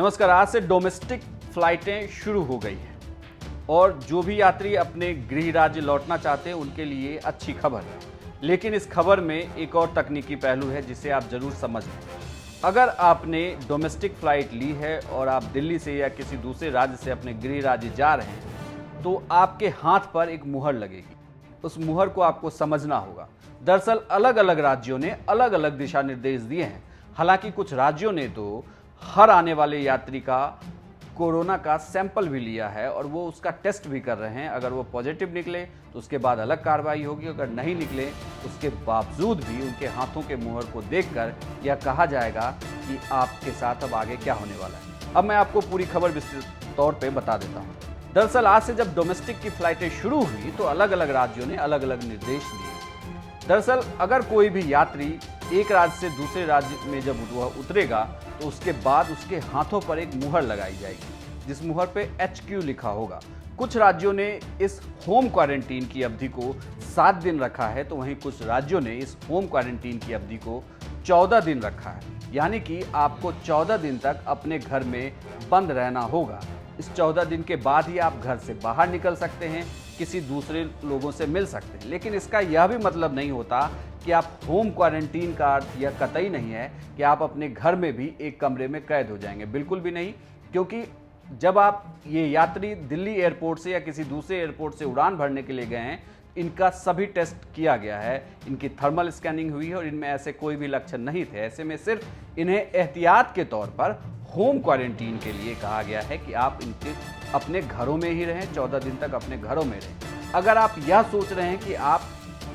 नमस्कार। आज से डोमेस्टिक फ्लाइटें शुरू हो गई हैं और जो भी यात्री अपने गृह राज्य लौटना चाहते हैं उनके लिए अच्छी खबर है। लेकिन इस खबर में एक और तकनीकी पहलू है जिसे आप जरूर समझ लें। अगर आपने डोमेस्टिक फ्लाइट ली है और आप दिल्ली से या किसी दूसरे राज्य से अपने गृह राज्य जा रहे हैं तो आपके हाथ पर एक मुहर लगेगी। उस मुहर को आपको समझना होगा। दरअसल अलग अलग राज्यों ने अलग अलग दिशा निर्देश दिए हैं। हालांकि कुछ राज्यों ने तो हर आने वाले यात्री का कोरोना का सैंपल भी लिया है और वो उसका टेस्ट भी कर रहे हैं। अगर वो पॉजिटिव निकले तो उसके बाद अलग कार्रवाई होगी, अगर नहीं निकले उसके बावजूद भी उनके हाथों के मुहर को देखकर यह कहा जाएगा कि आपके साथ अब आगे क्या होने वाला है। अब मैं आपको पूरी खबर विस्तृत तौर पे बता देता हूँ। दरअसल आज से जब डोमेस्टिक की फ्लाइटें शुरू हुई तो अलग अलग राज्यों ने अलग अलग निर्देश दिए। दरअसल अगर कोई भी यात्री एक राज्य से दूसरे राज्य में जब वह उतरेगा तो उसके बाद उसके हाथों पर एक मुहर लगाई जाएगी जिस मुहर पे HQ लिखा होगा। कुछ राज्यों ने इस होम क्वारंटीन की अवधि को 7 दिन रखा है तो वहीं कुछ राज्यों ने इस होम क्वारंटीन की अवधि को 14 दिन रखा है। यानी कि आपको 14 दिन तक अपने घर में बंद रहना होगा। इस 14 दिन के बाद ही आप घर से बाहर निकल सकते हैं, किसी दूसरे लोगों से मिल सकते हैं। लेकिन इसका यह भी मतलब नहीं होता कि आप होम क्वारंटीन का अर्थ यह कतई नहीं है कि आप अपने घर में भी एक कमरे में कैद हो जाएंगे। बिल्कुल भी नहीं, क्योंकि जब आप ये यात्री दिल्ली एयरपोर्ट से या किसी दूसरे एयरपोर्ट से उड़ान भरने के लिए गए हैं, इनका सभी टेस्ट किया गया है, इनकी थर्मल स्कैनिंग हुई है और इनमें ऐसे कोई भी लक्षण नहीं थे। ऐसे में सिर्फ इन्हें एहतियात के तौर पर होम क्वारंटीन के लिए कहा गया है कि आप इनके अपने घरों में ही रहें, 14 दिन तक अपने घरों में रहें। अगर आप यह सोच रहे हैं कि आप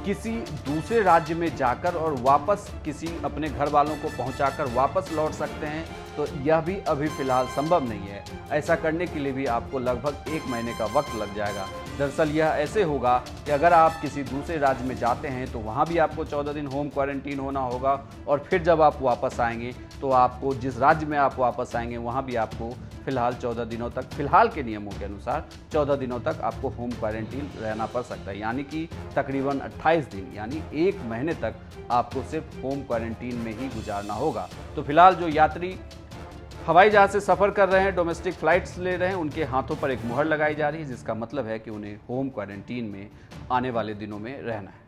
किसी दूसरे राज्य में जाकर और वापस किसी अपने घर वालों को पहुंचाकर वापस लौट सकते हैं तो यह भी अभी फ़िलहाल संभव नहीं है। ऐसा करने के लिए भी आपको लगभग 1 महीने का वक्त लग जाएगा। दरअसल यह ऐसे होगा कि अगर आप किसी दूसरे राज्य में जाते हैं तो वहाँ भी आपको 14 दिन होम क्वारंटीन होना होगा और फिर जब आप वापस आएंगे तो आपको जिस राज्य में आप वापस आएंगे वहाँ भी आपको फ़िलहाल 14 दिनों तक, फ़िलहाल के नियमों के अनुसार 14 दिनों तक आपको होम क्वारंटीन रहना पड़ सकता है। यानी कि तकरीबन 28 दिन यानी 1 महीने तक आपको सिर्फ होम क्वारंटीन में ही गुजारना होगा। तो फिलहाल जो यात्री हवाई जहाज से सफ़र कर रहे हैं, डोमेस्टिक फ़्लाइट्स ले रहे हैं, उनके हाथों पर एक मुहर लगाई जा रही है जिसका मतलब है कि उन्हें होम क्वारंटीन में आने वाले दिनों में रहना है।